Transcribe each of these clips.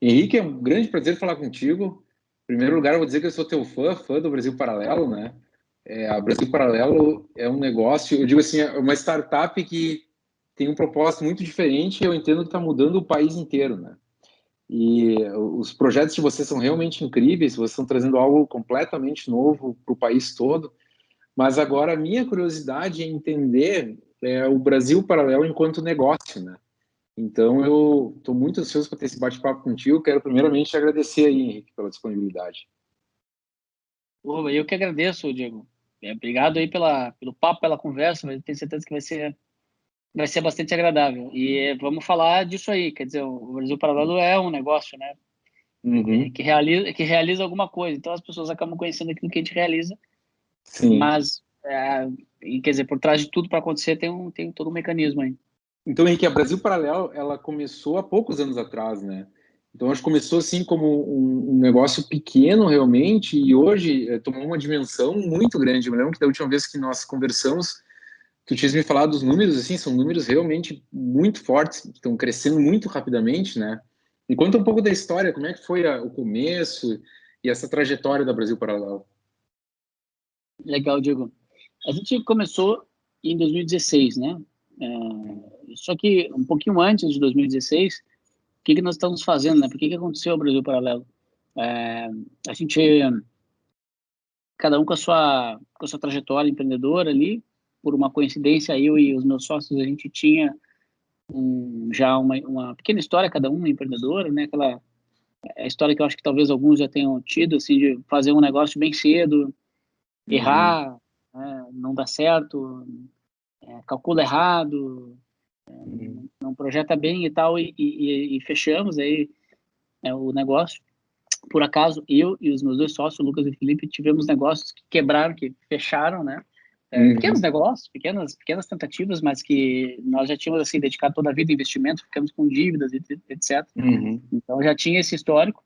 Henrique, é um grande prazer falar contigo. Em primeiro lugar, eu vou dizer que eu sou teu fã do Brasil Paralelo, né? A Brasil Paralelo é um negócio, eu digo assim, é uma startup que tem um propósito muito diferente e eu entendo que está mudando o país inteiro, né? E os projetos de vocês são realmente incríveis, vocês estão trazendo algo completamente novo para o país todo. Mas agora a minha curiosidade é entender o Brasil Paralelo enquanto negócio, né? Então, eu estou muito ansioso para ter esse bate-papo contigo. Quero primeiramente te agradecer aí, Henrique, pela disponibilidade. Pô, eu que agradeço, Diego. Obrigado aí pelo papo, pela conversa, mas eu tenho certeza que vai ser bastante agradável. E vamos falar disso aí, quer dizer, o Brasil Paralelo é um negócio, né, Uhum. que realiza alguma coisa. Então as pessoas acabam conhecendo aquilo que a gente realiza, Sim. mas, e, quer dizer, por trás de tudo para acontecer tem todo um mecanismo aí. Então, Henrique, a Brasil Paralelo, ela começou há poucos anos atrás, né? Então, acho que começou assim como um negócio pequeno realmente e hoje tomou uma dimensão muito grande. Eu me lembro que da última vez que nós conversamos, tu tinhas me falado dos números, assim, são números realmente muito fortes, que estão crescendo muito rapidamente, né? Me conta um pouco da história, como é que foi o começo e essa trajetória da Brasil Paralelo. Legal, Diego. A gente começou em 2016, né? Só que um pouquinho antes de 2016, o que nós estamos fazendo, né? Por que aconteceu o Brasil Paralelo? É, a gente, cada um com a sua trajetória empreendedora ali, por uma coincidência, eu e os meus sócios, a gente tinha já uma pequena história, cada um empreendedora, né? Aquela história que eu acho que talvez alguns já tenham tido, assim, de fazer um negócio bem cedo, Uhum, errar, né, não dá certo, calcula errado, uhum, não projeta bem e tal, e fechamos aí o negócio. Por acaso, eu e os meus dois sócios, o Lucas e o Felipe, tivemos negócios que quebraram, que fecharam, né? Pequenos uhum, negócios, pequenas tentativas, mas que nós já tínhamos assim dedicado toda a vida a investimento, ficamos com dívidas, etc. uhum, Então já tinha esse histórico.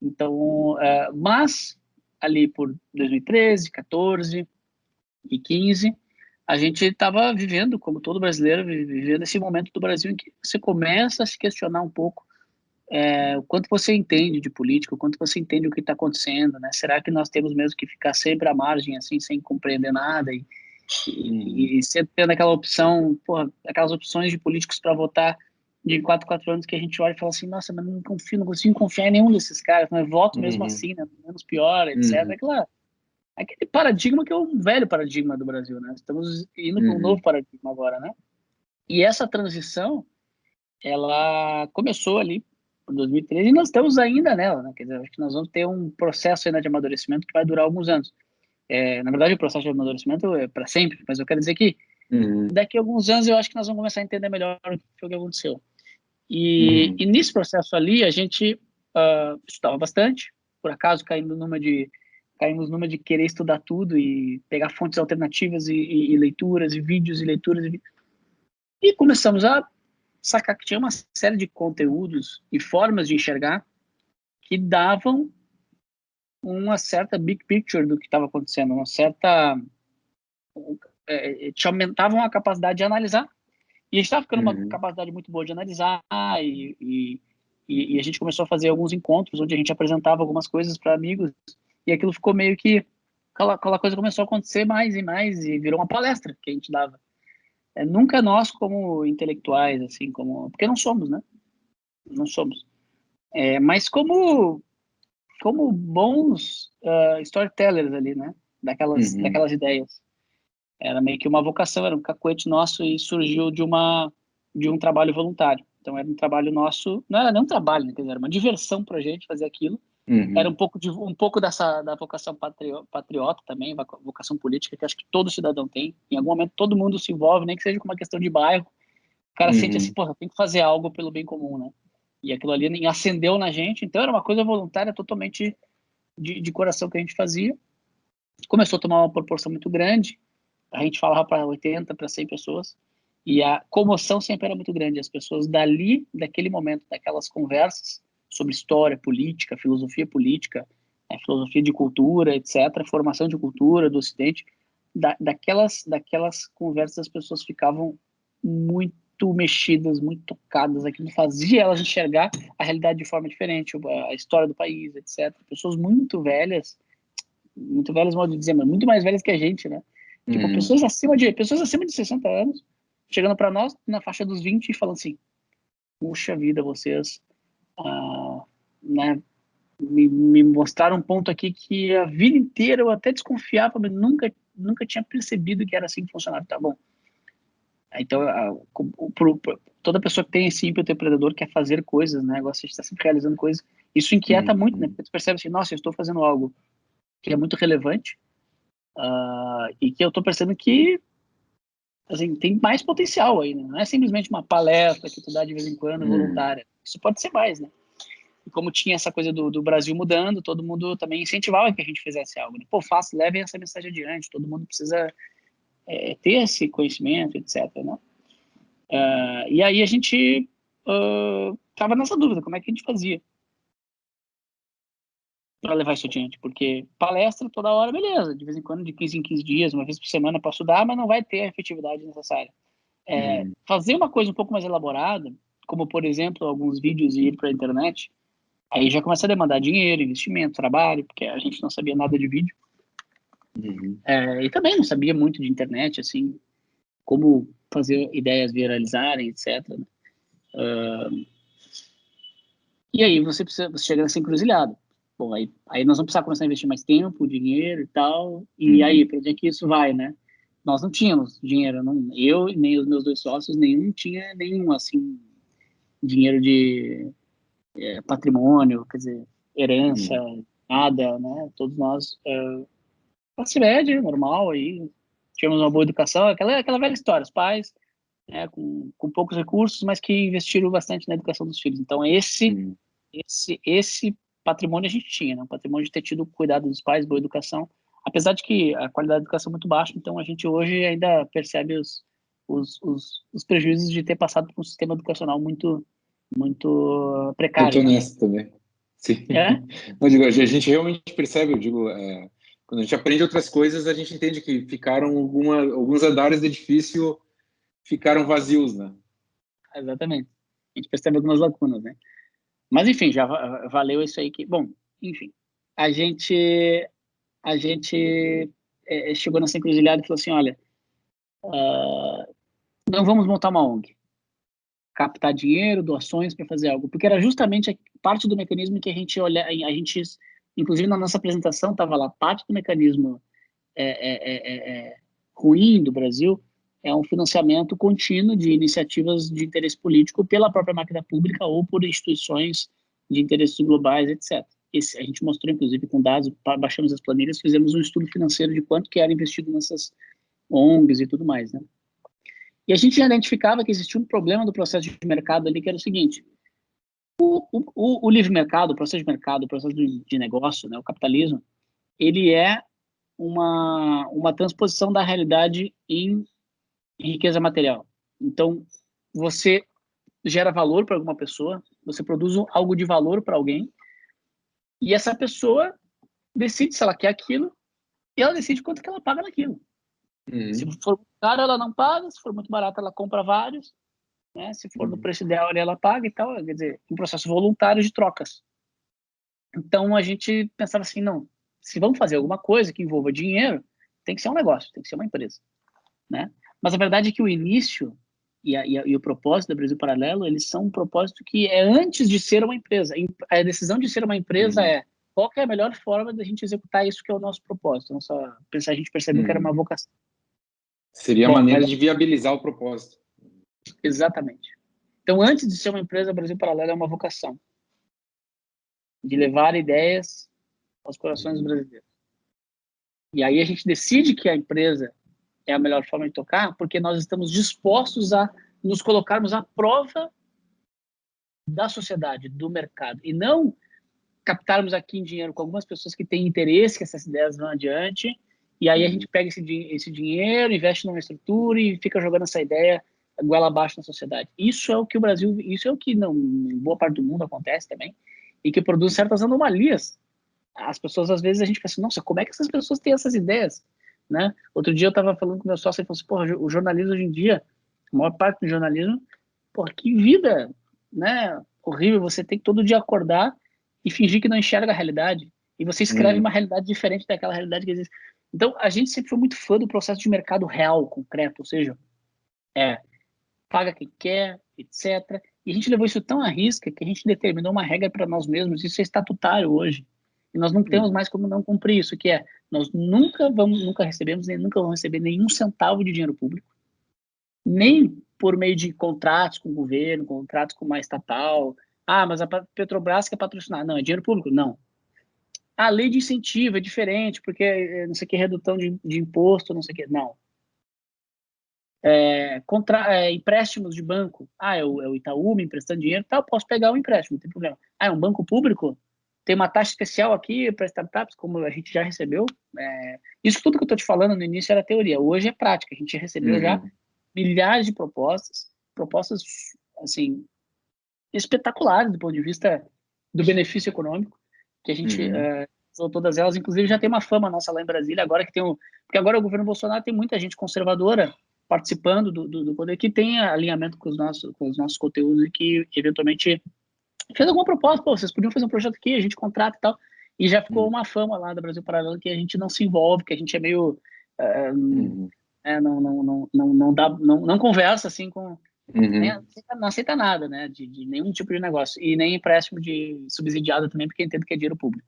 Então, mas ali por 2013, 14 e 15, a gente estava vivendo, como todo brasileiro, vivendo esse momento do Brasil em que você começa a se questionar um pouco o quanto você entende de política, o quanto você entende o que está acontecendo, né? Será que nós temos mesmo que ficar sempre à margem, assim, sem compreender nada uhum, e sempre tendo aquela opção, porra, aquelas opções de políticos para votar de 4 anos que a gente olha e fala assim, nossa, mas não confio, não consigo confiar em nenhum desses caras, mas voto mesmo uhum, assim, né? Menos pior, etc. uhum, Aquele paradigma que é um velho paradigma do Brasil, né? Estamos indo para um novo uhum, paradigma agora, né? E essa transição, ela começou ali por 2013 e nós estamos ainda nela, né? Quer dizer, acho que nós vamos ter um processo ainda de amadurecimento que vai durar alguns anos. Na verdade, o processo de amadurecimento é para sempre, mas eu quero dizer que uhum, daqui a alguns anos eu acho que nós vamos começar a entender melhor o que foi que aconteceu. E uhum, nesse processo ali, a gente estudava bastante, por acaso caímos numa de querer estudar tudo e pegar fontes alternativas e leituras e vídeos e leituras e começamos a sacar que tinha uma série de conteúdos e formas de enxergar que davam uma certa big picture do que estava acontecendo, uma certa te aumentavam a capacidade de analisar. E a gente estava ficando uma uhum, capacidade muito boa de analisar e a gente começou a fazer alguns encontros onde a gente apresentava algumas coisas para amigos e aquilo ficou meio que aquela coisa começou a acontecer mais e mais e virou uma palestra que a gente dava. Nunca nós como intelectuais, assim, porque não somos, né? Não somos. Mas como bons storytellers ali, né? uhum, Daquelas ideias. Era meio que uma vocação, era um cacuete nosso e surgiu de um trabalho voluntário. Então era um trabalho nosso, não era nem um trabalho, né? Quer dizer, era uma diversão para a gente fazer aquilo. Era uhum, um pouco da vocação patriota também, vocação política que acho que todo cidadão tem. Em algum momento todo mundo se envolve, nem que seja com uma questão de bairro. O cara sente assim, uhum, porra, tem que fazer algo pelo bem comum, né? E aquilo ali acendeu na gente. Então era uma coisa voluntária, totalmente de coração que a gente fazia. Começou a tomar uma proporção muito grande. A gente falava para 80, para 100 pessoas. E a comoção sempre era muito grande. As pessoas dali, daquele momento, daquelas conversas sobre história, política, filosofia de cultura, etc., formação de cultura do Ocidente, daquelas conversas as pessoas ficavam muito muito mexidas, muito tocadas, aquilo fazia elas enxergar a realidade de forma diferente, a história do país, etc. Pessoas muito velhas, modo de dizer, mas muito mais velhas que a gente, né? Tipo, pessoas acima de 60 anos, chegando para nós na faixa dos 20 e falando assim, puxa vida, vocês né, me mostraram um ponto aqui que a vida inteira eu até desconfiava, mas nunca tinha percebido que era assim que funcionava. Tá bom. Então, toda pessoa que tem esse ímpeto empreendedor quer fazer coisas, né? Gosta de estar sempre realizando coisas. Isso inquieta muito, né? Porque tu percebe assim, nossa, eu estou fazendo algo que é muito relevante e que eu estou percebendo que assim, tem mais potencial aí, né? Não é simplesmente uma palestra que tu dá de vez em quando, voluntária. Isso pode ser mais, né? E como tinha essa coisa do Brasil mudando, todo mundo também incentivava que a gente fizesse algo. Né? Pô, levem essa mensagem adiante, todo mundo precisa ter esse conhecimento, etc. Né? E aí a gente estava nessa dúvida, como é que a gente fazia para levar isso adiante? Porque palestra toda hora, beleza, de vez em quando, de 15 em 15 dias, uma vez por semana posso dar, mas não vai ter a efetividade necessária. Fazer uma coisa um pouco mais elaborada, como, por exemplo, alguns vídeos e ir para a internet, aí já começa a demandar dinheiro, investimento, trabalho, porque a gente não sabia nada de vídeo. E também não sabia muito de internet, assim, como fazer ideias viralizarem, etc. Né? E aí você chega nessa encruzilhada. Bom, aí nós vamos precisar começar a investir mais tempo, dinheiro e tal. E aí, para onde é que isso vai, né? Nós não tínhamos dinheiro, eu nem os meus 2 sócios, nenhum tinha nenhum, assim, dinheiro de patrimônio, quer dizer, herança, nada, né? Todos nós, classe média, normal, aí, tivemos uma boa educação, aquela velha história, os pais, né, com poucos recursos, mas que investiram bastante na educação dos filhos. Então, esse patrimônio a gente tinha, né? O patrimônio de ter tido cuidado dos pais, boa educação, apesar de que a qualidade da educação é muito baixa, então a gente hoje ainda percebe os prejuízos de ter passado por um sistema educacional muito precário. Muito honesto também. Sim. Mas, digo, a gente realmente percebe, eu digo, quando a gente aprende outras coisas, a gente entende que ficaram alguns andares do edifício ficaram vazios, né? Exatamente. A gente percebe algumas lacunas, né? Mas, enfim, já valeu isso aí que... Bom, enfim, a gente chegou nessa encruzilhada e falou assim, olha, não vamos montar uma ONG, captar dinheiro, doações para fazer algo, porque era justamente parte do mecanismo que a gente inclusive na nossa apresentação estava lá, parte do mecanismo ruim do Brasil é um financiamento contínuo de iniciativas de interesse político pela própria máquina pública ou por instituições de interesses globais, etc. A gente mostrou, inclusive, com dados, baixamos as planilhas, fizemos um estudo financeiro de quanto que era investido nessas ONGs e tudo mais, né? E a gente já identificava que existia um problema do processo de mercado ali, que era o seguinte, o livre mercado, o processo de mercado, o processo de negócio, né, o capitalismo, ele é uma transposição da realidade em riqueza material. Então, você gera valor para alguma pessoa, você produz algo de valor para alguém, e essa pessoa decide se ela quer aquilo, e ela decide quanto que ela paga naquilo. Se for muito caro, ela não paga, se for muito barato, ela compra vários, né? Se for no preço ideal, ela paga e tal, quer dizer, um processo voluntário de trocas. Então, a gente pensava assim, não, se vamos fazer alguma coisa que envolva dinheiro, tem que ser um negócio, tem que ser uma empresa, né? Mas a verdade é que o início e o propósito do Brasil Paralelo, eles são um propósito que é antes de ser uma empresa. A decisão de ser uma empresa é qual que é a melhor forma da gente executar isso que é o nosso propósito. A gente percebeu que era uma vocação. Seria a maneira de viabilizar o propósito. Exatamente. Então, antes de ser uma empresa, o Brasil Paralelo é uma vocação de levar ideias aos corações dos brasileiros. E aí a gente decide que a empresa é a melhor forma de tocar, porque nós estamos dispostos a nos colocarmos à prova da sociedade, do mercado, e não captarmos aqui em dinheiro com algumas pessoas que têm interesse que essas ideias vão adiante, e aí a gente pega esse dinheiro, investe numa estrutura e fica jogando essa ideia goela abaixo na sociedade. Isso é o que o Brasil, isso é o que em boa parte do mundo acontece também, e que produz certas anomalias. As pessoas, às vezes, a gente pensa assim, nossa, como é que essas pessoas têm essas ideias? Né? Outro dia eu estava falando com meu sócio e ele falou assim, porra, o jornalismo hoje em dia, a maior parte do jornalismo porra, que vida, né, horrível, você tem que todo dia acordar e fingir que não enxerga a realidade, e você escreve uma realidade diferente daquela realidade que existe. Então, a gente sempre foi muito fã do processo de mercado real, concreto, ou seja, paga quem quer, etc. E a gente levou isso tão à risca que a gente determinou uma regra para nós mesmos, isso é estatutário hoje, e nós não temos mais como não cumprir isso, que é, nós nunca recebemos, nem nunca vamos receber nenhum centavo de dinheiro público, nem por meio de contratos com o governo, contratos com uma estatal. Mas a Petrobras quer patrocinar. Não, é dinheiro público? Não. A lei de incentivo é diferente, porque não sei o que, redução de imposto, não sei o que. Não. Empréstimos de banco. É o Itaú me emprestando dinheiro, eu posso pegar o empréstimo, não tem problema. É um banco público? Tem uma taxa especial aqui para startups, como a gente já recebeu. Isso tudo que eu estou te falando no início era teoria, hoje é prática. A gente recebeu já milhares de propostas, assim, espetaculares do ponto de vista do benefício econômico, que a gente usou todas elas, inclusive já tem uma fama nossa lá em Brasília, agora que porque agora o governo Bolsonaro tem muita gente conservadora participando do poder, que tem alinhamento com os nossos conteúdos e que eventualmente fez alguma proposta, vocês podiam fazer um projeto aqui, a gente contrata e tal, e já ficou uma fama lá do Brasil Paralelo que a gente não se envolve, que a gente é meio não conversa assim com não aceita nada, né, de nenhum tipo de negócio, e nem empréstimo de subsidiado também, porque entendo que é dinheiro público.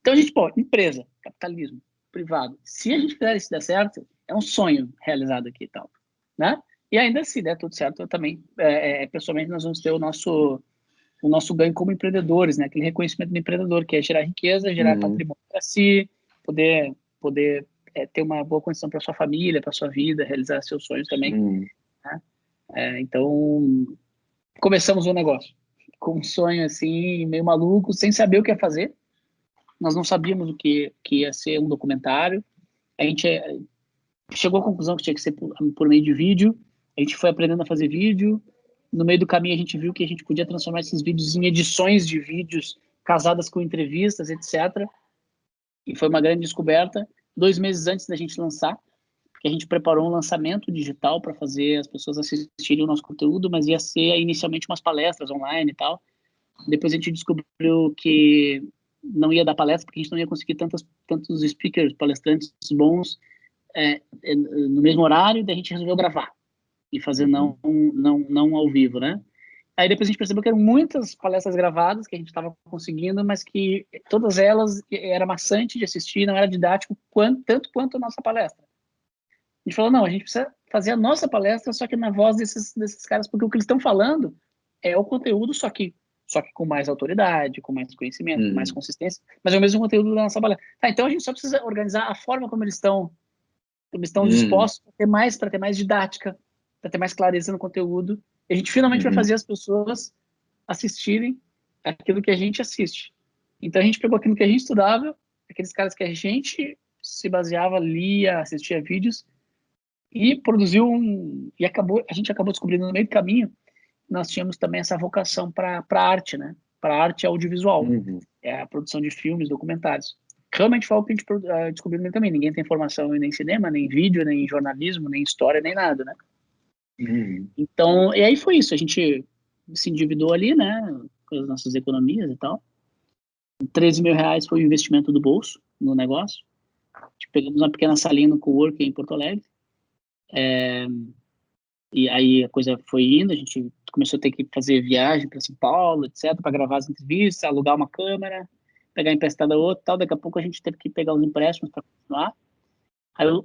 Então a gente, empresa, capitalismo, privado, se a gente fizer isso der certo, é um sonho realizado aqui e tal, né? E ainda se der tudo certo, eu também, pessoalmente, nós vamos ter o nosso ganho como empreendedores, né? Aquele reconhecimento do empreendedor, que é gerar riqueza, gerar patrimônio para si, poder ter uma boa condição para sua família, para sua vida, realizar seus sonhos também. Né? Então, começamos o negócio com um sonho assim, meio maluco, sem saber o que ia fazer. Nós não sabíamos o que ia ser um documentário. A gente chegou à conclusão que tinha que ser por meio de vídeo. A gente foi aprendendo a fazer vídeo. No meio do caminho, a gente viu que a gente podia transformar esses vídeos em edições de vídeos casadas com entrevistas, etc. E foi uma grande descoberta. 2 meses antes da gente lançar, porque a gente preparou um lançamento digital para fazer as pessoas assistirem o nosso conteúdo, mas ia ser inicialmente umas palestras online e tal. Depois a gente descobriu que não ia dar palestra, porque a gente não ia conseguir tantos speakers, palestrantes bons no mesmo horário, daí a gente resolveu gravar e fazer não ao vivo, né? Aí depois a gente percebeu que eram muitas palestras gravadas que a gente estava conseguindo, mas que todas elas era maçante de assistir, não era didático tanto quanto a nossa palestra. A gente falou, não, a gente precisa fazer a nossa palestra, só que na voz desses caras, porque o que eles estão falando é o conteúdo, só que com mais autoridade, com mais conhecimento, com mais consistência, mas é o mesmo conteúdo da nossa palestra. Então a gente só precisa organizar a forma como eles estão dispostos para ter mais didática, para ter mais clareza no conteúdo, e a gente finalmente vai fazer as pessoas assistirem aquilo que a gente assiste. Então a gente pegou aquilo que a gente estudava, aqueles caras que a gente se baseava, lia, assistia vídeos, e produziu e a gente acabou descobrindo no meio do caminho, nós tínhamos também essa vocação para arte, né? Para arte audiovisual, é a produção de filmes, documentários. Realmente foi algo que a gente descobriu no meio do caminho. Ninguém tem formação nem em cinema, nem em vídeo, nem em jornalismo, nem em história, nem nada, né? Então, e aí foi isso. A gente se endividou ali, né? Com as nossas economias e tal. 13 mil reais foi o investimento do bolso no negócio. Pegamos uma pequena salinha no coworking em Porto Alegre. E aí a coisa foi indo, a gente começou a ter que fazer viagem para São Paulo, etc, para gravar as entrevistas, alugar uma câmera, pegar emprestada outra, tal. Daqui a pouco a gente teve que pegar os empréstimos para continuar.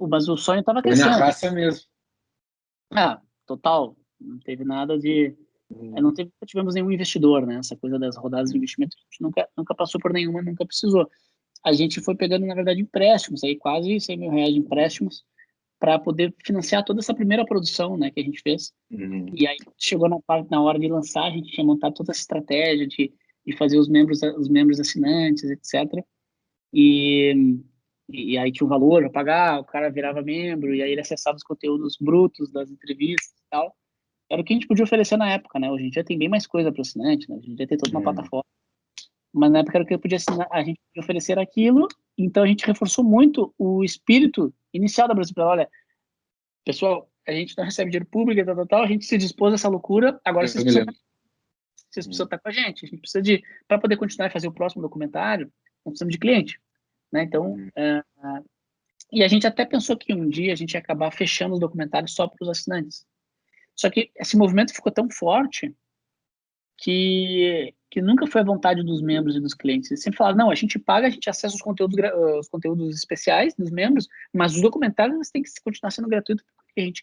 Mas o sonho estava crescendo. Foi na raça mesmo. Total. Não teve nada de... Nunca tivemos nenhum investidor, né? Essa coisa das rodadas de investimento, a gente nunca passou por nenhuma, nunca precisou. A gente foi pegando, na verdade, empréstimos, aí quase 100 mil reais de empréstimos, para poder financiar toda essa primeira produção, né, que a gente fez. E aí chegou na hora de lançar, a gente tinha montado toda essa estratégia de fazer os membros assinantes, etc. E aí tinha um valor a pagar, o cara virava membro, e aí ele acessava os conteúdos brutos das entrevistas e tal. Era o que a gente podia oferecer na época, né? Hoje em dia tem bem mais coisa para o assinante, né? Hoje em dia tem toda uma plataforma. Mas na época era o que a gente podia oferecer aquilo, então a gente reforçou muito o espírito inicial da Brasil Paralelo. Olha, pessoal, a gente não recebe dinheiro público, tal, a gente se dispôs a essa loucura, agora vocês precisam estar com a gente precisa para poder continuar a fazer o próximo documentário, nós precisamos de cliente, né? Então, e a gente até pensou que um dia a gente ia acabar fechando os documentários só para os assinantes. Só que esse movimento ficou tão forte que nunca foi a vontade dos membros e dos clientes. Eles sempre falaram, não, a gente paga, a gente acessa os conteúdos especiais dos membros, mas os documentários têm que continuar sendo gratuitos porque a gente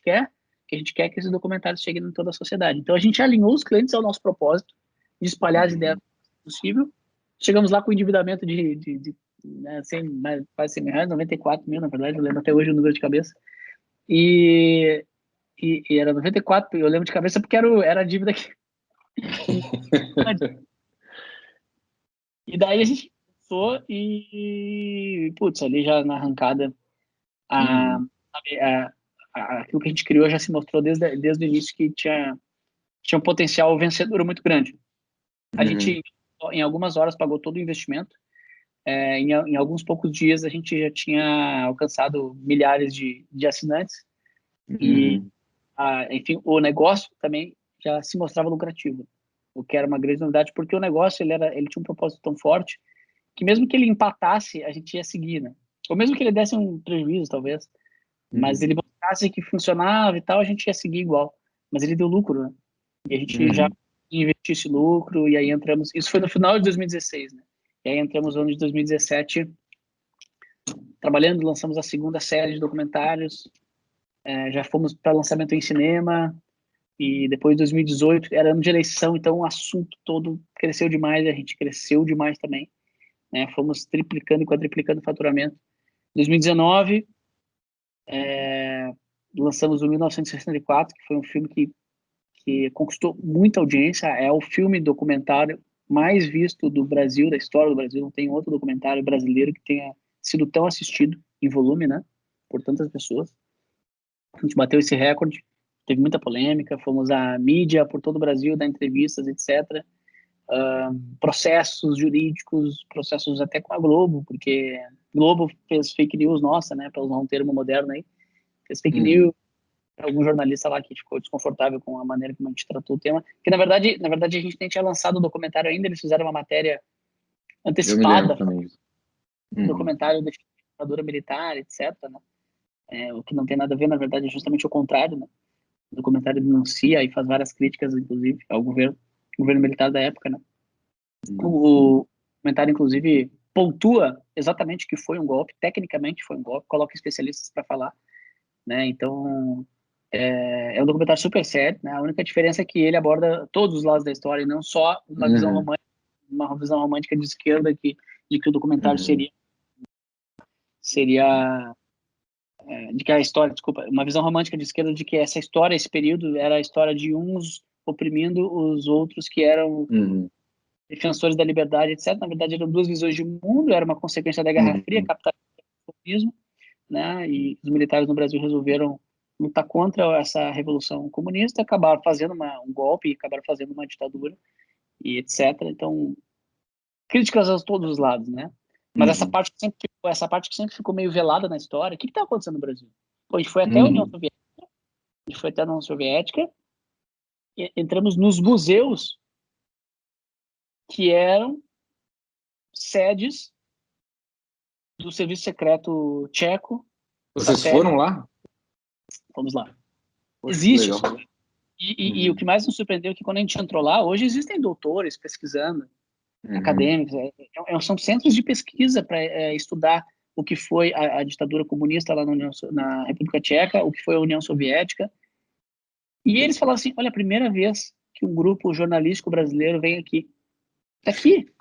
quer que esses documentários cheguem em toda a sociedade. Então a gente alinhou os clientes ao nosso propósito de espalhar as ideias possível. Chegamos lá com endividamento de né, quase 100 mil reais, 94 mil, na verdade, eu lembro até hoje o número de cabeça. E era 94, eu lembro de cabeça porque era a dívida que... E daí a gente começou e putz, ali já na arrancada aquilo que a gente criou já se mostrou desde o início que tinha um potencial vencedor muito grande. A gente, em algumas horas, pagou todo o investimento. Em alguns poucos dias, a gente já tinha alcançado milhares de assinantes. E, enfim, o negócio também já se mostrava lucrativo, o que era uma grande novidade, porque o negócio ele tinha um propósito tão forte que mesmo que ele empatasse, a gente ia seguir, né? Ou mesmo que ele desse um prejuízo, talvez, mas ele mostrasse que funcionava e tal, a gente ia seguir igual. Mas ele deu lucro, né? E a gente já investiu esse lucro, e aí entramos... Isso foi no final de 2016, né? E aí entramos no ano de 2017, trabalhando, lançamos a segunda série de documentários, já fomos para lançamento em cinema, e depois de 2018, era ano de eleição, então o assunto todo cresceu demais, a gente cresceu demais também, né? Fomos triplicando e quadriplicando o faturamento. Em 2019, lançamos o 1964, que foi um filme que conquistou muita audiência, é o filme documentário mais visto do Brasil, da história do Brasil, não tem outro documentário brasileiro que tenha sido tão assistido em volume, né, por tantas pessoas. A gente bateu esse recorde, teve muita polêmica, fomos à mídia por todo o Brasil, dar entrevistas, etc. Processos jurídicos, processos até com a Globo, porque Globo fez fake news nossa, né, para usar um termo moderno aí, fez fake news, algum jornalista lá que ficou desconfortável com a maneira como a gente tratou o tema, que na verdade a gente nem tinha lançado o documentário ainda, eles fizeram uma matéria antecipada, um documentário da ditadura militar, etc, né? O que não tem nada a ver, na verdade, é justamente o contrário, né? O documentário denuncia e faz várias críticas, inclusive, ao governo militar da época, né? O documentário, inclusive, pontua exatamente que foi um golpe, tecnicamente foi um golpe, coloca especialistas para falar, né? Então, é um documentário super sério, né? A única diferença é que ele aborda todos os lados da história e não só uma visão romântica de esquerda de que o documentário seria de que a história, desculpa, uma visão romântica de esquerda de que essa história, esse período, era a história de uns oprimindo os outros que eram defensores da liberdade, etc. Na verdade, eram duas visões de mundo, era uma consequência da Guerra Fria, capitalismo e comunismo, né? E os militares no Brasil resolveram lutar contra essa revolução comunista, acabaram fazendo um golpe, acabaram fazendo uma ditadura, e etc. Então, críticas a todos os lados, né? Mas essa parte que sempre ficou meio velada na história, o que está acontecendo no Brasil? Pô, a gente foi até a União Soviética, e entramos nos museus que eram sedes do serviço secreto tcheco. Vocês foram lá? Vamos lá. Poxa, existe isso. E o que mais nos surpreendeu é que quando a gente entrou lá, hoje existem doutores pesquisando, acadêmicos, são centros de pesquisa para estudar o que foi a ditadura comunista lá na República Tcheca, o que foi a União Soviética. E eles falaram assim, olha, a primeira vez que um grupo jornalístico brasileiro vem aqui. Está aqui.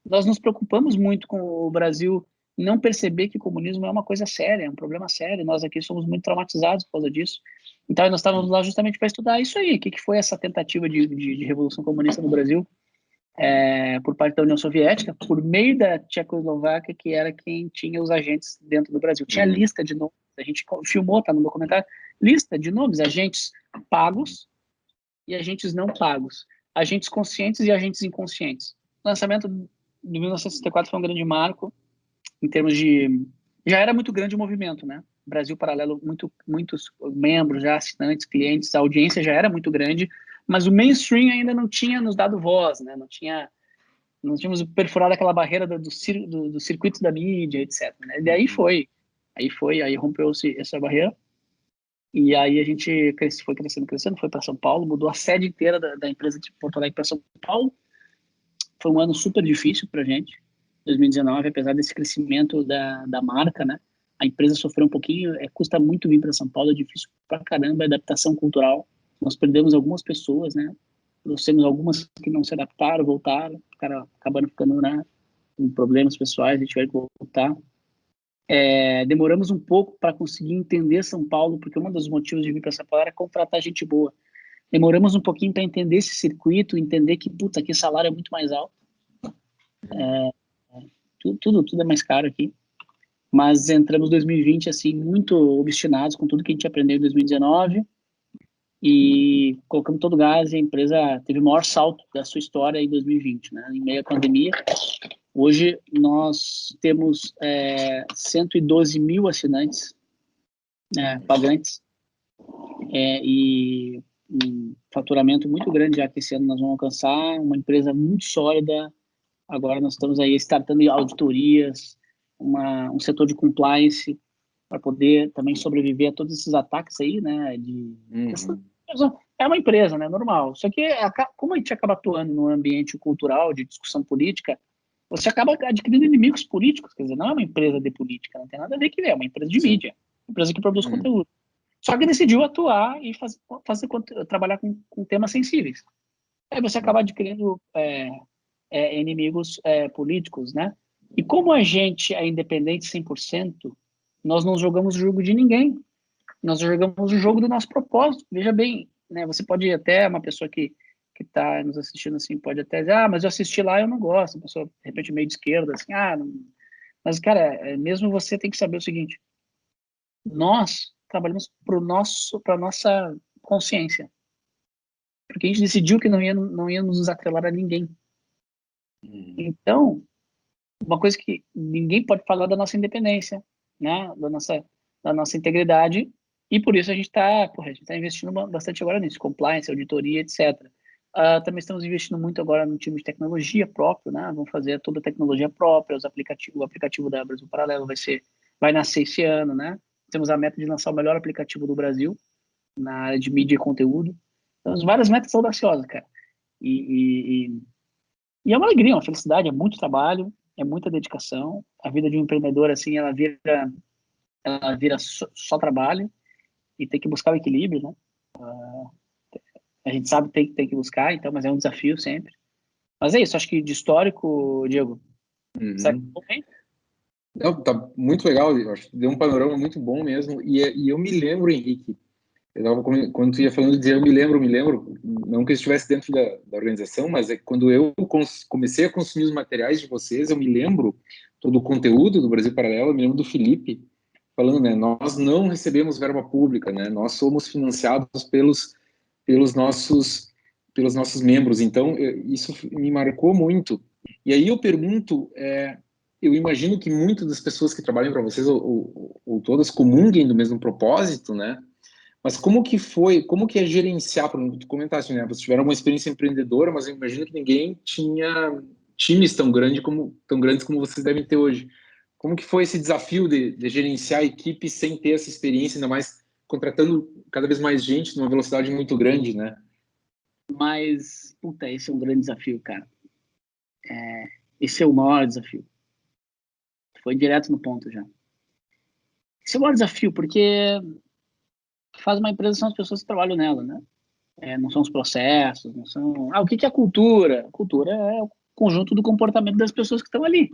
Nós nos preocupamos muito com o Brasil não perceber que o comunismo é uma coisa séria, é um problema sério. Nós aqui somos muito traumatizados por causa disso. Então, nós estávamos lá justamente para estudar isso aí. O que foi essa tentativa de revolução comunista no Brasil por parte da União Soviética, por meio da Tchecoslováquia, que era quem tinha os agentes dentro do Brasil. Tinha lista de nomes. A gente filmou, tá no documentário, lista de nomes, agentes pagos e agentes não pagos. Agentes conscientes e agentes inconscientes. O lançamento de 1964 foi um grande marco em termos de... Já era muito grande o movimento, né? Brasil Paralelo, muitos membros, já assinantes, clientes, a audiência já era muito grande, mas o mainstream ainda não tinha nos dado voz, né? Não tínhamos perfurado aquela barreira do circuito da mídia, etc. Né? E aí rompeu-se essa barreira, e aí a gente foi crescendo, foi para São Paulo, mudou a sede inteira da empresa de Porto Alegre para São Paulo. Foi um ano super difícil para a gente, 2019, apesar desse crescimento da marca, né? A empresa sofreu um pouquinho, custa muito vir para São Paulo, é difícil pra caramba, a adaptação cultural. Nós perdemos algumas pessoas, né? Trouxemos algumas que não se adaptaram, voltaram, acabaram ficando, né, com problemas pessoais e tiveram que voltar. Demoramos um pouco para conseguir entender São Paulo, porque um dos motivos de vir para São Paulo era contratar gente boa. Demoramos um pouquinho para entender esse circuito, entender que, aqui o salário é muito mais alto. Tudo é mais caro aqui. Mas entramos em 2020, assim, muito obstinados com tudo que a gente aprendeu em 2019 e colocamos todo o gás, e a empresa teve o maior salto da sua história em 2020, né? Em meio à pandemia. Hoje nós temos 112 mil assinantes, pagantes, e um faturamento muito grande já que esse ano nós vamos alcançar, uma empresa muito sólida. Agora nós estamos aí startando auditorias, um setor de compliance para poder também sobreviver a todos esses ataques aí, né? É uma empresa, né? Normal. Só que como a gente acaba atuando no ambiente cultural de discussão política, você acaba adquirindo inimigos políticos. Quer dizer, não é uma empresa de política, não tem nada a ver que é uma empresa de mídia, uma empresa que produz conteúdo. Só que decidiu atuar e trabalhar com temas sensíveis. Aí você acaba adquirindo inimigos políticos, né? E como a gente é independente 100%, nós não jogamos o jogo de ninguém. Nós jogamos o jogo do nosso propósito. Veja bem, né? Você pode até, uma pessoa que está nos assistindo assim, pode até dizer, mas eu assisti lá e eu não gosto. Uma pessoa, de repente, meio de esquerda, assim, não... Mas, cara, mesmo você tem que saber o seguinte: nós trabalhamos para a nossa consciência. Porque a gente decidiu que não ia nos atrelar a ninguém. Então, uma coisa que ninguém pode falar da nossa independência, né? Da nossa integridade, e por isso a gente está investindo bastante agora nisso, compliance, auditoria, etc. Também estamos investindo muito agora no time de tecnologia próprio, né? Vamos fazer toda a tecnologia própria, o aplicativo da Brasil Paralelo vai nascer esse ano, né? Temos a meta de lançar o melhor aplicativo do Brasil na área de mídia e conteúdo. Temos várias metas audaciosas, cara. E é uma alegria, uma felicidade, é muito trabalho, é muita dedicação. A vida de um empreendedor, assim, ela vira só trabalho, e tem que buscar o equilíbrio, né? A gente sabe que tem que buscar, então, mas é um desafio sempre. Mas é isso, acho que de histórico, Diego, sabe? Não, tá muito legal, eu acho que deu um panorama muito bom mesmo, e eu me lembro, Henrique, quando tu ia falando de dizer eu me lembro, não que eu estivesse dentro da organização, mas quando eu comecei a consumir os materiais de vocês, eu me lembro todo o conteúdo do Brasil Paralelo, eu me lembro do Felipe falando, né, nós não recebemos verba pública, né, nós somos financiados pelos nossos membros, então isso me marcou muito. E aí eu pergunto, eu imagino que muitas das pessoas que trabalham para vocês, ou todas, comunguem do mesmo propósito, né? Mas como que é gerenciar, por exemplo, tu comentaste, né? Vocês tiveram uma experiência empreendedora, mas eu imagino que ninguém tinha times tão grandes como vocês devem ter hoje. Como que foi esse desafio de gerenciar a equipe sem ter essa experiência, ainda mais contratando cada vez mais gente numa velocidade muito grande, né? Mas, esse é um grande desafio, cara. Esse é o maior desafio. Foi direto no ponto já. Esse é o maior desafio, porque faz uma empresa são as pessoas que trabalham nela, né? Não são os processos, não são... o que é a cultura? A cultura é o conjunto do comportamento das pessoas que estão ali,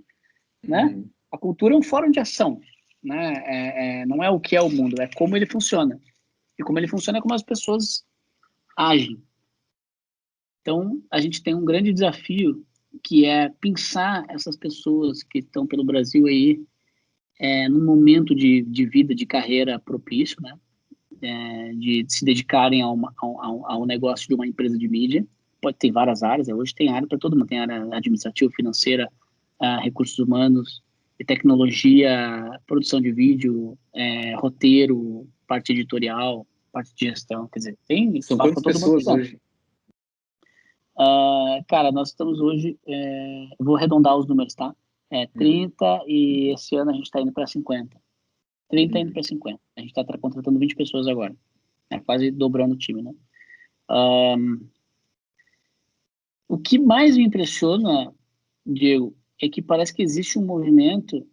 né? A cultura é um fórum de ação, né? Não é o que é o mundo, é como ele funciona. E como ele funciona é como as pessoas agem. Então, a gente tem um grande desafio, que é pensar essas pessoas que estão pelo Brasil aí, num momento de vida, de carreira propício, né? De se dedicarem ao negócio de uma empresa de mídia. Pode ter várias áreas, hoje tem área para todo mundo, tem área administrativa, financeira, recursos humanos, tecnologia, produção de vídeo, roteiro, parte editorial, parte de gestão, quer dizer, tem São espaço para quantas todo mundo. pessoas hoje? Cara, nós estamos hoje, vou arredondar os números, tá? 30 e esse ano a gente está indo para 50. 30 indo para 50. A gente está contratando 20 pessoas agora. Quase dobrando o time, né? O que mais me impressiona, Diego, é que parece que existe um movimento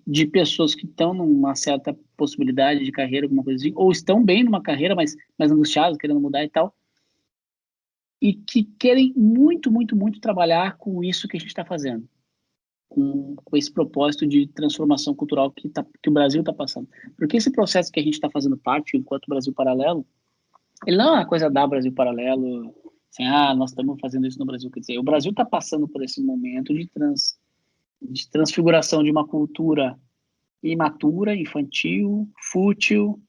de pessoas que estão numa certa possibilidade de carreira, alguma coisa assim, ou estão bem numa carreira, mas angustiados, querendo mudar e tal, e que querem muito, muito, muito trabalhar com isso que a gente está fazendo, com esse propósito de transformação cultural que o Brasil está passando. Porque esse processo que a gente está fazendo parte, enquanto Brasil Paralelo, ele não é uma coisa da Brasil Paralelo, assim, nós estamos fazendo isso no Brasil. Quer dizer, o Brasil está passando por esse momento de transfiguração de uma cultura imatura, infantil, fútil,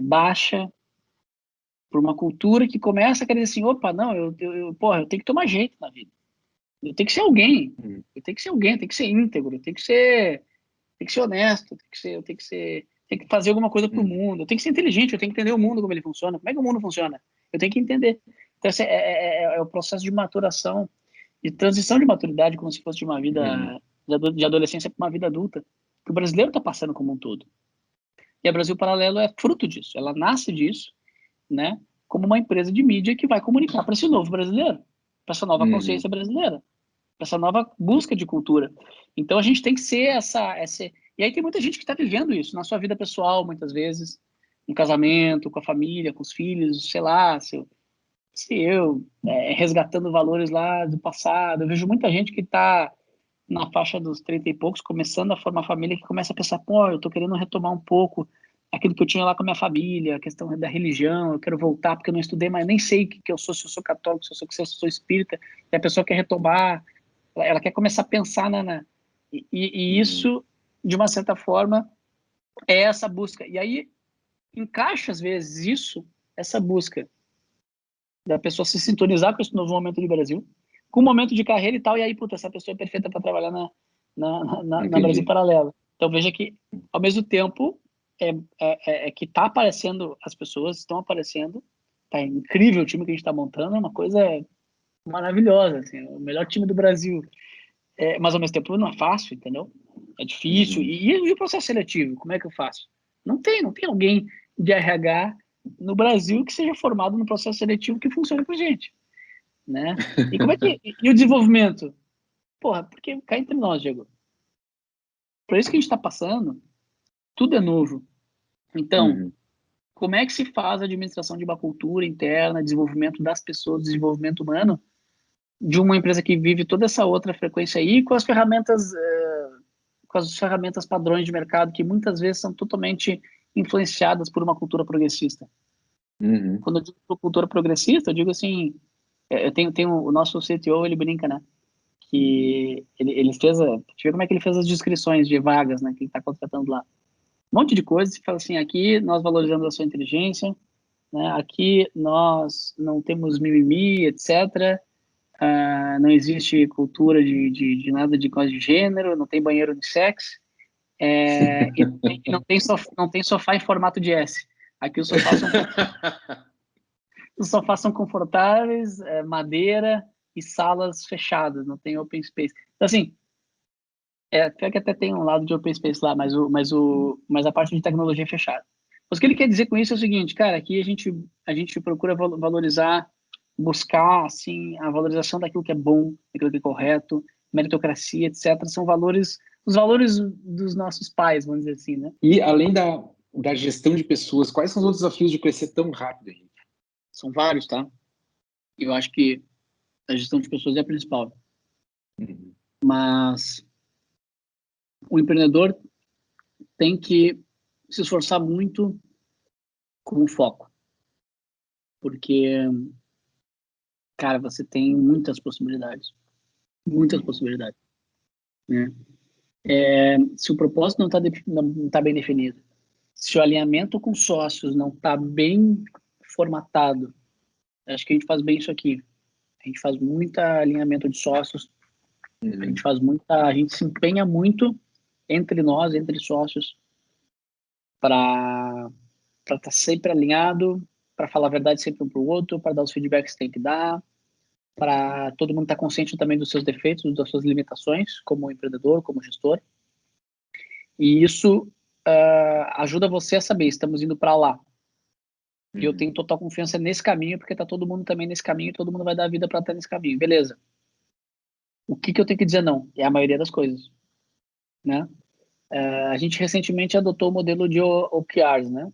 baixa, por uma cultura que começa a querer assim, opa, não, eu tenho que tomar jeito na vida. Eu tenho que ser alguém. Eu tenho que ser alguém, eu tenho que ser íntegro, eu tenho que ser honesto, eu tenho que fazer alguma coisa para o mundo, eu tenho que ser inteligente, eu tenho que entender o mundo como ele funciona, como é que o mundo funciona. Eu tenho que entender. Então, esse é o processo de maturação, de transição de maturidade, como se fosse de uma vida de adolescência para uma vida adulta, que o brasileiro está passando como um todo. E a Brasil Paralelo é fruto disso, ela nasce disso, né, como uma empresa de mídia que vai comunicar para esse novo brasileiro, para essa nova consciência brasileira, para essa nova busca de cultura. Então a gente tem que ser essa. E aí tem muita gente que está vivendo isso na sua vida pessoal, muitas vezes, no casamento, com a família, com os filhos, sei lá, resgatando valores lá do passado. Eu vejo muita gente que está na faixa dos 30 e poucos, começando a formar família, que começa a pensar, eu estou querendo retomar um pouco aquilo que eu tinha lá com a minha família, a questão da religião, eu quero voltar porque eu não estudei, mas nem sei o que eu sou, se eu sou católico, se eu sou espírita, e a pessoa quer retomar, ela quer começar a pensar e isso, de uma certa forma, é essa busca. E aí encaixa, às vezes, essa busca da pessoa se sintonizar com esse novo momento do Brasil, com o momento de carreira e tal, e aí, essa pessoa é perfeita para trabalhar na Brasil Paralelo. Então, veja que, ao mesmo tempo, que está aparecendo, as pessoas estão aparecendo, tá incrível o time que a gente está montando, é uma coisa maravilhosa, assim, o melhor time do Brasil. Mas, ao mesmo tempo, não é fácil, entendeu? É difícil. E o processo seletivo, como é que eu faço? Não tem alguém de RH no Brasil que seja formado no processo seletivo que funcione com a gente, né? E como é que... E o desenvolvimento? Porque cá entre nós, Diego, por isso que a gente está passando, tudo é novo. Então, como é que se faz a administração de uma cultura interna, desenvolvimento das pessoas, desenvolvimento humano, de uma empresa que vive toda essa outra frequência aí, com as ferramentas padrões de mercado, que muitas vezes são totalmente influenciadas por uma cultura progressista. Quando eu digo cultura progressista, eu digo assim, eu tenho o nosso CTO, ele brinca, né, que ele fez, deixa eu ver como é que ele fez as descrições de vagas, né, que ele está contratando lá. Um monte de coisas, e fala assim, aqui nós valorizamos a sua inteligência, né, aqui nós não temos mimimi, etc., não existe cultura de nada de coisa de gênero, não tem banheiro de sexo, e não tem sofá em formato de S. Aqui os sofás são confortáveis, madeira e salas fechadas, não tem open space. Então, assim, pior que até tem um lado de open space lá, mas a parte de tecnologia é fechada. Mas o que ele quer dizer com isso é o seguinte, cara, aqui a gente procura valorizar, buscar, assim, a valorização daquilo que é bom, daquilo que é correto, meritocracia, etc. São os valores dos nossos pais, vamos dizer assim, né? E além da gestão de pessoas, quais são os outros desafios de crescer tão rápido, gente? São vários, tá? Eu acho que a gestão de pessoas é a principal. Mas o empreendedor tem que se esforçar muito com foco. Porque, cara, você tem muitas possibilidades. Muitas possibilidades. Né? Se o propósito não tá bem definido, se o alinhamento com sócios não está bem formatado, acho que a gente faz bem isso aqui. A gente faz muito alinhamento de sócios A gente faz a gente se empenha muito entre nós, entre sócios, para estar sempre alinhado, para falar a verdade sempre um para o outro, para dar os feedbacks que tem que dar, para todo mundo estar consciente também dos seus defeitos, das suas limitações, como empreendedor, como gestor. E isso ajuda você a saber, estamos indo para lá. E eu tenho total confiança nesse caminho, porque está todo mundo também nesse caminho, e todo mundo vai dar a vida para estar nesse caminho. Beleza. O que eu tenho que dizer não? É a maioria das coisas, né? A gente recentemente adotou o modelo de OKRs, né?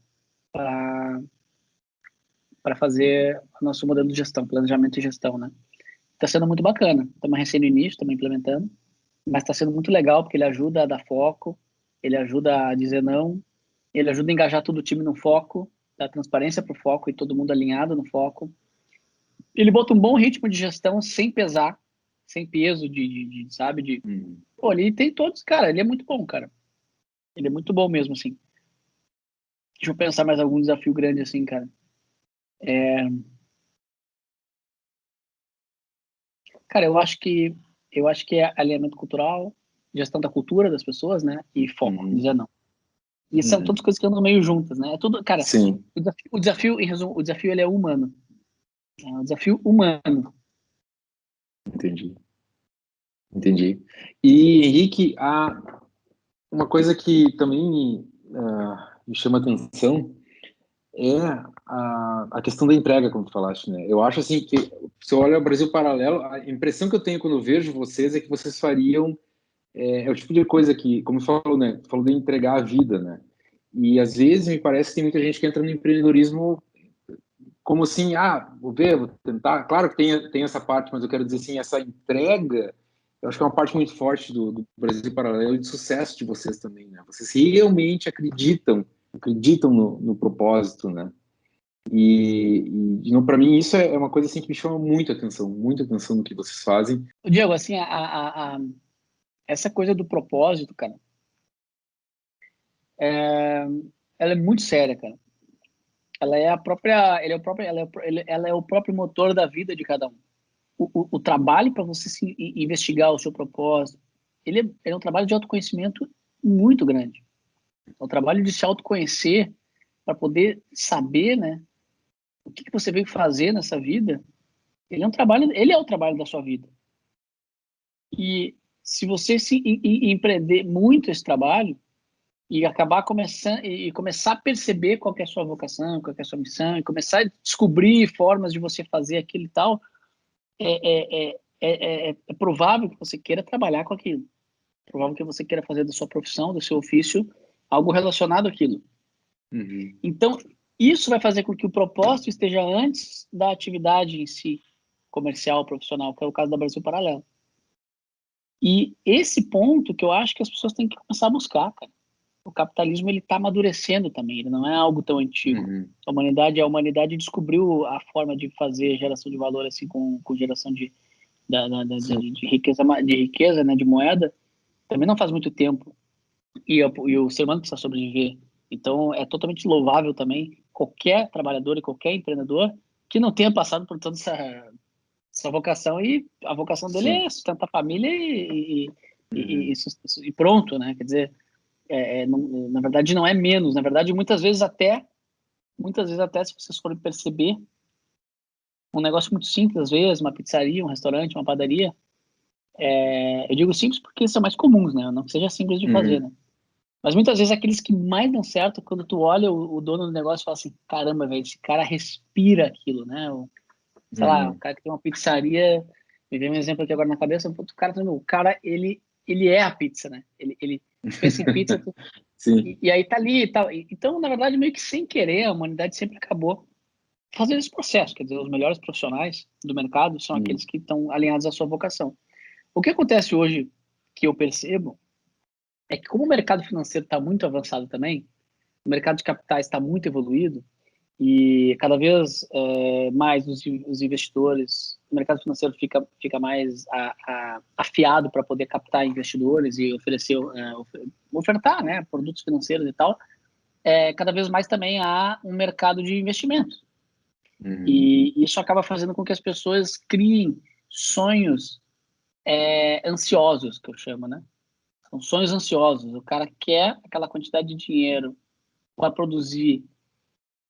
Para fazer o nosso modelo de gestão, planejamento e gestão, né? Está sendo muito bacana. Estamos recém no início, estamos implementando, mas está sendo muito legal porque ele ajuda a dar foco, ele ajuda a dizer não, ele ajuda a engajar todo o time no foco, dar transparência para o foco e todo mundo alinhado no foco. Ele bota um bom ritmo de gestão sem pesar, sem peso sabe? Pô, ele tem todos, cara, ele é muito bom, cara. Ele é muito bom mesmo, assim. Deixa eu pensar mais algum desafio grande, assim, cara. Cara, eu acho que é alinhamento cultural, gestão da cultura das pessoas, né? E foco, dizer não. E são todas coisas que andam meio juntas, né? É tudo, cara, Sim, o desafio, em resumo, o desafio ele é humano. É um desafio humano. entendi. Entendi. E, Henrique, uma coisa que também me chama atenção é a questão da entrega, como tu falaste, né? Eu acho assim que, se eu olho o Brasil Paralelo, a impressão que eu tenho quando eu vejo vocês é que vocês fariam, é o tipo de coisa que, como tu falou, né? Tu falou de entregar a vida, né? E às vezes me parece que tem muita gente que entra no empreendedorismo como assim, vou ver, vou tentar. Claro que tem essa parte, mas eu quero dizer assim, essa entrega, eu acho que é uma parte muito forte do Brasil Paralelo e de sucesso de vocês também, né? Vocês realmente acreditam no propósito, né? Para mim isso é uma coisa assim que me chama muito atenção no que vocês fazem. Diego, assim, essa coisa do propósito, cara, ela é muito séria, cara. Ela é a própria, ele é o próprio, ela é o próprio motor da vida de cada um. O trabalho para você investigar o seu propósito, ele é um trabalho de autoconhecimento muito grande. É um trabalho de se autoconhecer para poder saber, né, o que você veio fazer nessa vida. Ele é o trabalho da sua vida. E se você empreender muito esse trabalho e acabar começando e começar a perceber qual que é a sua vocação, qual que é a sua missão, e começar a descobrir formas de você fazer aquilo e tal, é provável que você queira trabalhar com aquilo. É provável que você queira fazer da sua profissão, do seu ofício, algo relacionado àquilo. Então, isso vai fazer com que o propósito esteja antes da atividade em si, comercial, profissional, que é o caso da Brasil Paralelo. E esse ponto que eu acho que as pessoas têm que começar a buscar, cara. O capitalismo ele está amadurecendo também, ele não é algo tão antigo. A humanidade descobriu a forma de fazer geração de valor assim com geração de riqueza, né, de moeda, também não faz muito tempo. E o ser humano precisa sobreviver. Então é totalmente louvável também qualquer trabalhador e qualquer empreendedor que não tenha passado por toda essa vocação, e a vocação dele é sustentar a família e pronto, né? Quer dizer, na verdade não é menos, na verdade muitas vezes até se vocês forem perceber, um negócio muito simples às vezes, uma pizzaria, um restaurante, uma padaria, eu digo simples porque são mais comuns, né? Não que seja simples de fazer, né? Mas muitas vezes aqueles que mais dão certo, quando tu olha o dono do negócio e fala assim, caramba, velho, esse cara respira aquilo, né? Sei lá, o cara que tem uma pizzaria, me vem um exemplo aqui agora na cabeça, o cara, ele é a pizza, né? Ele pensa em pizza, e aí tá ali e tal. Então, na verdade, meio que sem querer, a humanidade sempre acabou fazendo esse processo. Quer dizer, os melhores profissionais do mercado são aqueles que estão alinhados à sua vocação. O que acontece hoje, que eu percebo, é que como o mercado financeiro está muito avançado também, o mercado de capitais está muito evoluído, e cada vez mais os investidores, o mercado financeiro fica mais afiado para poder captar investidores e ofertar, né, produtos financeiros e tal. Cada vez mais também há um mercado de investimento. E isso acaba fazendo com que as pessoas criem sonhos ansiosos, que eu chamo, né? São sonhos ansiosos. O cara quer aquela quantidade de dinheiro para produzir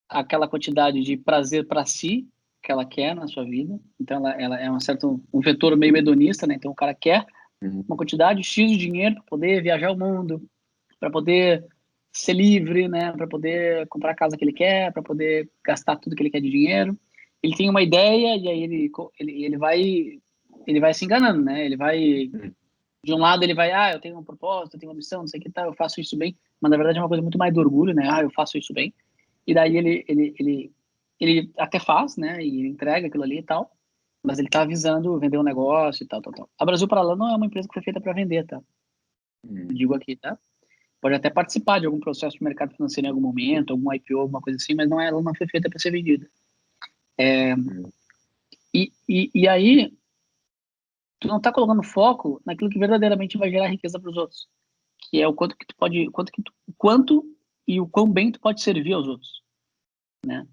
aquela quantidade de prazer para si que ela quer na sua vida. Então, ela é um vetor meio hedonista, né? Então, o cara quer uma quantidade X de dinheiro para poder viajar o mundo, para poder ser livre, né? Para poder comprar a casa que ele quer, para poder gastar tudo que ele quer de dinheiro. Ele tem uma ideia e aí ele vai se enganando, né? Ele vai de um lado ele vai, eu tenho um propósito, eu tenho uma missão, não sei o que tá, eu faço isso bem, mas na verdade é uma coisa muito mais do orgulho, né? Eu faço isso bem. E daí ele até faz, né? E ele entrega aquilo ali e tal, mas ele tá visando vender um negócio e tal, tal, tal. A Brasil Paralelo não é uma empresa que foi feita para vender, tá? Digo aqui, tá? Pode até participar de algum processo de mercado financeiro em algum momento, algum IPO, alguma coisa assim, mas ela não foi feita para ser vendida. E aí, tu não tá colocando foco naquilo que verdadeiramente vai gerar riqueza para os outros, que é o quanto que tu pode, quanto e o quão bem tu pode servir aos outros, né?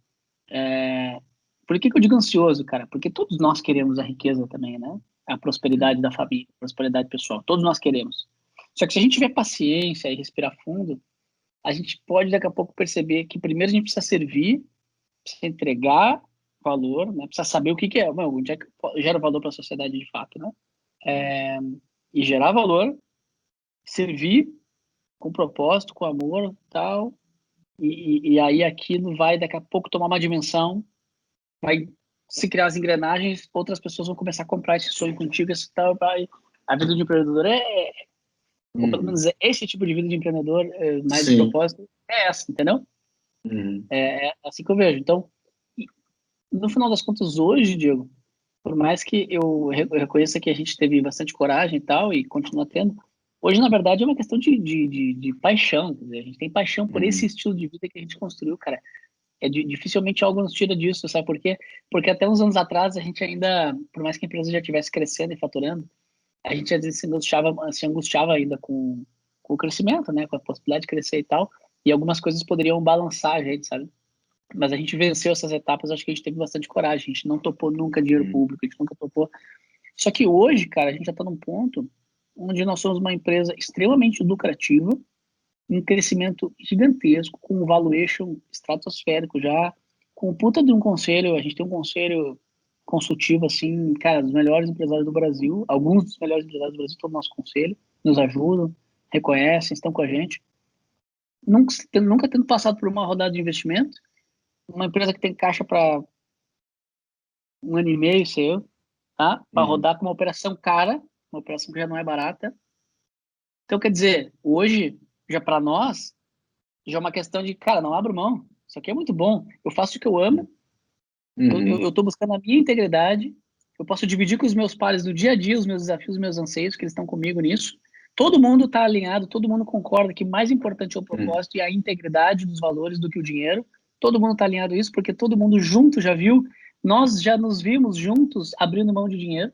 Por que eu digo ansioso, cara? Porque todos nós queremos a riqueza também, né? A prosperidade da família, a prosperidade pessoal. Todos nós queremos. Só que se a gente tiver paciência e respirar fundo, a gente pode daqui a pouco perceber que primeiro a gente precisa servir, precisa entregar valor, né? Precisa saber o que é, onde é que gera valor para a sociedade de fato, né? E gerar valor, servir com propósito, com amor, tal. E aí aquilo vai daqui a pouco tomar uma dimensão, vai se criar as engrenagens, outras pessoas vão começar a comprar esse sonho contigo, esse tal, vai. A vida de empreendedor ou pelo menos esse tipo de vida de empreendedor, mais de propósito, é essa, entendeu? É assim que eu vejo. Então, no final das contas, hoje, Diego, por mais que eu reconheça que a gente teve bastante coragem e tal, e continua tendo, hoje, na verdade, é uma questão de paixão. Quer dizer, a gente tem paixão por esse estilo de vida que a gente construiu, cara. Dificilmente algo nos tira disso, sabe por quê? Porque até uns anos atrás, a gente ainda, por mais que a empresa já estivesse crescendo e faturando, a gente às vezes se angustiava ainda com o crescimento, né? Com a possibilidade de crescer e tal, e algumas coisas poderiam balançar a gente, sabe? Mas a gente venceu essas etapas, acho que a gente teve bastante coragem, a gente não topou nunca dinheiro público, a gente nunca topou. Só que hoje, cara, a gente já está num ponto onde nós somos uma empresa extremamente lucrativa, um crescimento gigantesco, com um valuation estratosférico já, com o puta de um conselho, a gente tem um conselho consultivo, assim, cara, dos melhores empresários do Brasil, alguns dos melhores empresários do Brasil estão no nosso conselho, nos ajudam, reconhecem, estão com a gente, nunca tendo passado por uma rodada de investimento, uma empresa que tem caixa para 1 ano e meio, sei eu, tá? Para rodar com uma operação cara, uma operação que já não é barata. Então, quer dizer, hoje, já para nós, já é uma questão de, cara, não abro mão. Isso aqui é muito bom. Eu faço o que eu amo. Eu tô buscando a minha integridade. Eu posso dividir com os meus pares no dia a dia os meus desafios, os meus anseios, que eles estão comigo nisso. Todo mundo está alinhado, todo mundo concorda que mais importante é o propósito e a integridade dos valores do que o dinheiro. Todo mundo está alinhado a isso, porque todo mundo junto já viu. Nós já nos vimos juntos abrindo mão de dinheiro.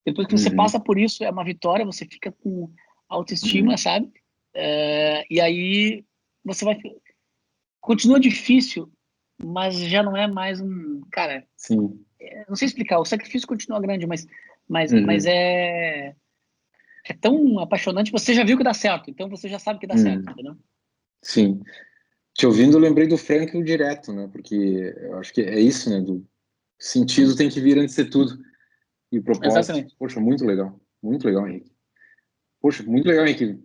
Depois que você passa por isso, é uma vitória, você fica com autoestima, sabe? E aí você vai. Continua difícil, mas já não é mais um. Cara, não sei explicar, o sacrifício continua grande, mas é tão apaixonante, você já viu que dá certo, então você já sabe que dá certo, entendeu? Sim. Te ouvindo, eu lembrei do Frankl direto, né? Porque eu acho que é isso, né? Do sentido tem que vir antes de tudo. E propósito. Exatamente. Poxa, muito legal. Muito legal, Henrique. Poxa, muito legal, Henrique.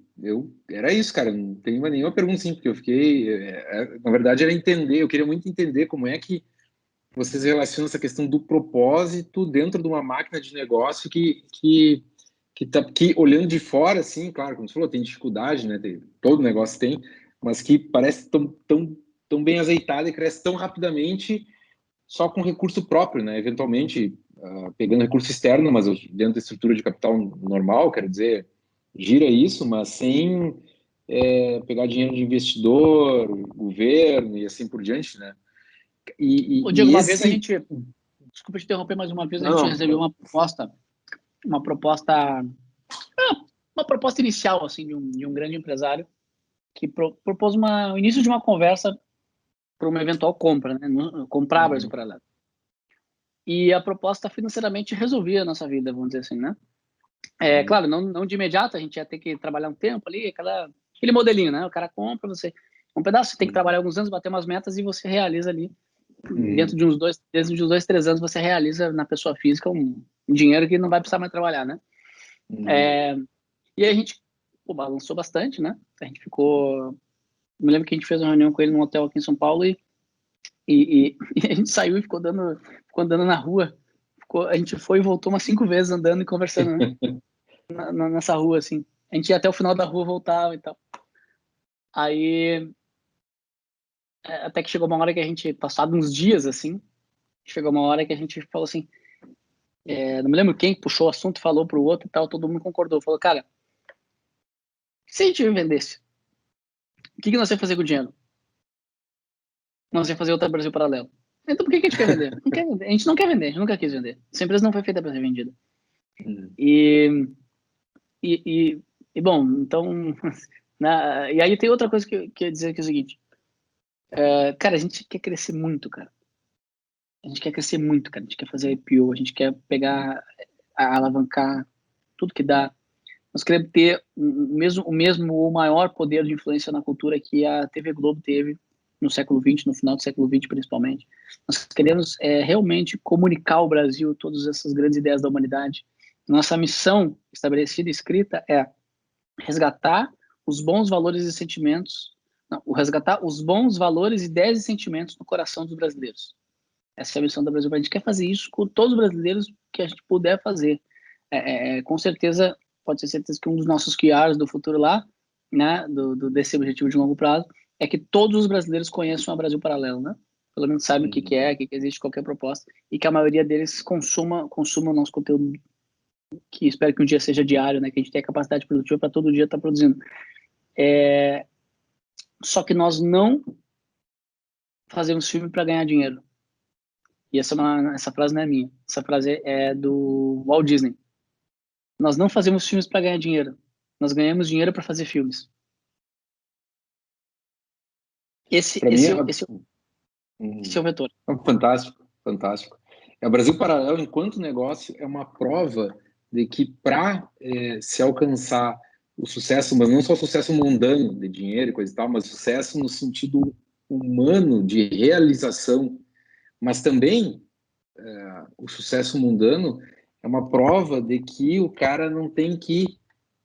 Era isso, cara. Não tenho mais nenhuma pergunta, sim, porque eu fiquei. Na verdade, era entender. Eu queria muito entender como é que vocês relacionam essa questão do propósito dentro de uma máquina de negócio que olhando de fora, assim, claro, como você falou, tem dificuldade, né? Todo negócio tem, mas que parece tão bem azeitado e cresce tão rapidamente só com recurso próprio, né? Eventualmente, pegando recurso externo, mas dentro da estrutura de capital normal, quero dizer, gira isso, mas sem pegar dinheiro de investidor, governo e assim por diante, né? Ô, Diego, E uma vez a esse... gente, desculpa te interromper mais uma vez, a gente Não, recebeu uma proposta inicial, assim, de um grande empresário que propôs o início de uma conversa para uma eventual compra, né? Comprar a Brasil Paralelo. E a proposta financeiramente resolvia a nossa vida, vamos dizer assim, né? Claro, não de imediato, a gente ia ter que trabalhar um tempo ali, aquele modelinho, né? O cara compra, você um pedaço, você tem que trabalhar alguns anos, bater umas metas e você realiza ali. Dentro de uns 2, 3 anos, você realiza na pessoa física um dinheiro que não vai precisar mais trabalhar, né? E aí a gente balançou bastante, né? A gente ficou... Me lembro que a gente fez uma reunião com ele num hotel aqui em São Paulo e a gente saiu e ficou andando na rua. A gente foi e voltou umas 5 vezes andando e conversando, né? Nessa rua, assim. A gente ia até o final da rua, voltava e tal. Aí, até que chegou uma hora que a gente, passado uns dias, assim, chegou uma hora que a gente falou assim, não me lembro quem puxou o assunto, falou pro outro e tal, todo mundo concordou. Falou, cara, se a gente vendesse, o que nós ia fazer com o dinheiro? Nós ia fazer outra Brasil Paralelo. Então por que a gente quer vender? Não quer vender. A gente não quer vender, a gente nunca quis vender. Essa empresa não foi feita para ser vendida. E bom, então... e aí tem outra coisa que eu ia dizer, que é o seguinte. Cara, a gente quer crescer muito, cara. A gente quer crescer muito, cara. A gente quer fazer IPO, a gente quer pegar, alavancar tudo que dá. Nós queremos ter o mesmo ou maior poder de influência na cultura que a TV Globo teve no século XX, no final do século XX principalmente. Nós queremos realmente comunicar ao Brasil todas essas grandes ideias da humanidade. Nossa missão estabelecida e escrita é resgatar os bons valores e sentimentos, resgatar os bons valores, ideias e sentimentos no coração dos brasileiros. Essa é a missão da Brasil. A gente quer fazer isso com todos os brasileiros que a gente puder fazer. Com certeza, pode ter certeza que um dos nossos QRs do futuro lá, né, desse objetivo de longo prazo, é que todos os brasileiros conheçam a Brasil Paralelo, né? Pelo menos sabem o que é, que existe qualquer proposta, e que a maioria deles consuma o nosso conteúdo, que espero que um dia seja diário, né? Que a gente tenha capacidade produtiva para todo dia estar produzindo. Só que nós não fazemos filme para ganhar dinheiro. E essa frase não é minha. Essa frase é do Walt Disney. Nós não fazemos filmes para ganhar dinheiro. Nós ganhamos dinheiro para fazer filmes. Esse é o vetor. Fantástico, fantástico. O Brasil Paralelo, enquanto negócio, é uma prova de que para se alcançar o sucesso, mas não só o sucesso mundano de dinheiro e coisa e tal, mas sucesso no sentido humano de realização, mas também o sucesso mundano é uma prova de que o cara não tem que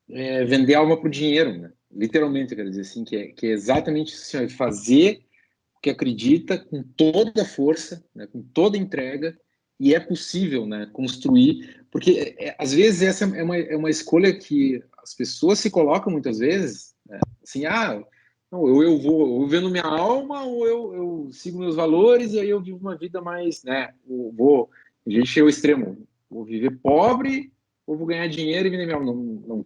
vender alma para o dinheiro, né? Literalmente, eu quero dizer assim, que é exatamente isso, assim, fazer o que acredita com toda a força, né, com toda a entrega, e é possível, né, construir, porque às vezes essa é uma escolha que as pessoas se colocam muitas vezes, né, assim, não, eu vou vendo minha alma, ou eu sigo meus valores, e aí eu vivo uma vida mais, né, a gente chega ao extremo, vou viver pobre, ou vou ganhar dinheiro e vender minha alma. Não,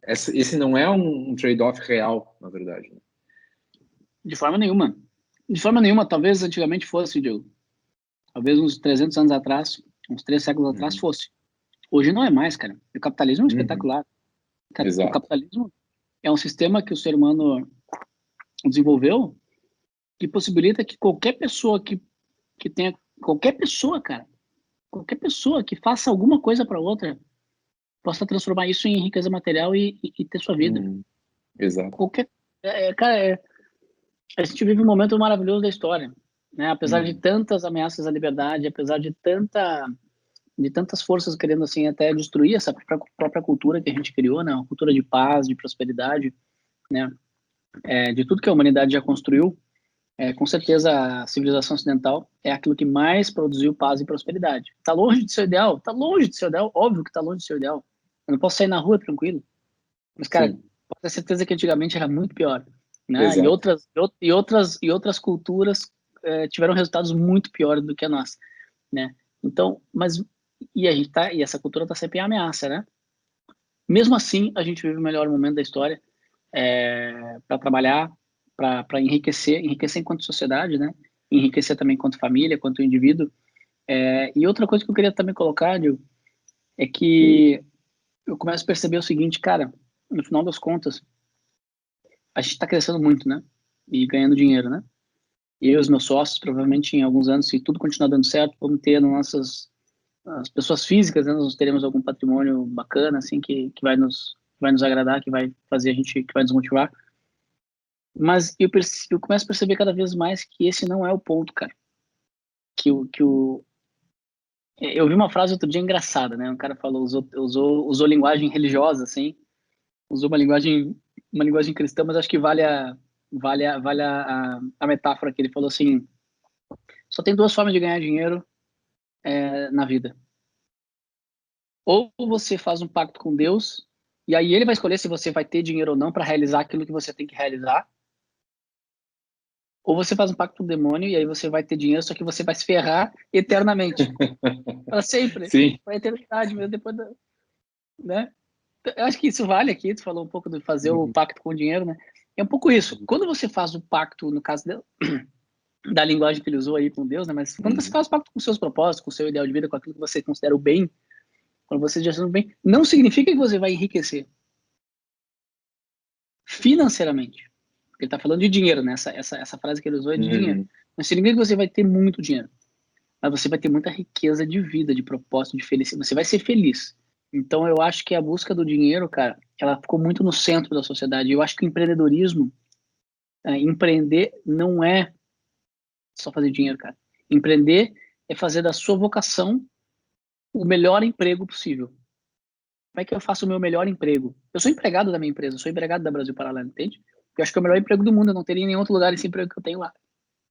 esse não é um trade-off real, na verdade. Né? De forma nenhuma. De forma nenhuma, talvez antigamente fosse, Diogo. Talvez uns 300 anos atrás, uns 3 séculos atrás fosse. Hoje não é mais, cara. O capitalismo é espetacular. Cara, o capitalismo é um sistema que o ser humano desenvolveu que possibilita que qualquer pessoa que tenha... Qualquer pessoa, cara. Qualquer pessoa que faça alguma coisa para outra possa transformar isso em riqueza material e ter sua vida. Exato. Cara, a gente vive um momento maravilhoso da história, né? Apesar de tantas ameaças à liberdade, apesar de tantas forças querendo assim até destruir essa própria cultura que a gente criou, né? Uma cultura de paz, de prosperidade, né? De tudo que a humanidade já construiu, com certeza a civilização ocidental é aquilo que mais produziu paz e prosperidade. Tá longe de ser ideal? Tá longe de ser ideal, óbvio que tá longe de ser ideal. Eu não posso sair na rua tranquilo. Mas, cara, pode ter certeza que antigamente era muito pior, né? E outras culturas tiveram resultados muito piores do que a nossa, né? Então, e essa cultura está sempre em ameaça, né? Mesmo assim, a gente vive o melhor momento da história para trabalhar, para enriquecer enquanto sociedade, né? Enriquecer também enquanto família, enquanto indivíduo. E outra coisa que eu queria também colocar, Diogo, é que eu começo a perceber o seguinte, cara, no final das contas, a gente está crescendo muito, né? E ganhando dinheiro, né? E eu e os meus sócios, provavelmente em alguns anos, se tudo continuar dando certo, vamos ter as pessoas físicas, né, nós teremos algum patrimônio bacana, assim, que vai nos agradar, que vai fazer a gente, que vai nos motivar. Mas eu começo a perceber cada vez mais que esse não é o ponto, cara. Eu vi uma frase outro dia engraçada, né? Um cara falou, usou linguagem religiosa, assim, usou uma linguagem cristã, mas acho que vale a metáfora que ele falou assim: só tem duas formas de ganhar dinheiro na vida. Ou você faz um pacto com Deus, e aí ele vai escolher se você vai ter dinheiro ou não para realizar aquilo que você tem que realizar. Ou você faz um pacto com o demônio, e aí você vai ter dinheiro, só que você vai se ferrar eternamente. Para sempre. Sim. Para a eternidade mesmo, depois né? Eu acho que isso vale aqui, tu falou um pouco de fazer o pacto com o dinheiro, né? É um pouco isso. Quando você faz o pacto, no caso da linguagem que ele usou aí com Deus, né? Mas quando você faz o pacto com seus propósitos, com o seu ideal de vida, com aquilo que você considera o bem, quando você gesta o bem, não significa que você vai enriquecer financeiramente. Porque ele está falando de dinheiro, né? Essa frase que ele usou é de dinheiro. Não significa que você vai ter muito dinheiro. Mas você vai ter muita riqueza de vida, de propósito, de felicidade. Você vai ser feliz. Então, eu acho que a busca do dinheiro, cara, ela ficou muito no centro da sociedade. Eu acho que o empreendedorismo, empreender não é só fazer dinheiro, cara. Empreender é fazer da sua vocação o melhor emprego possível. Como é que eu faço o meu melhor emprego? Eu sou empregado da minha empresa, eu sou empregado da Brasil Paralelo, entende? Eu acho que é o melhor emprego do mundo, eu não teria em nenhum outro lugar esse emprego que eu tenho lá.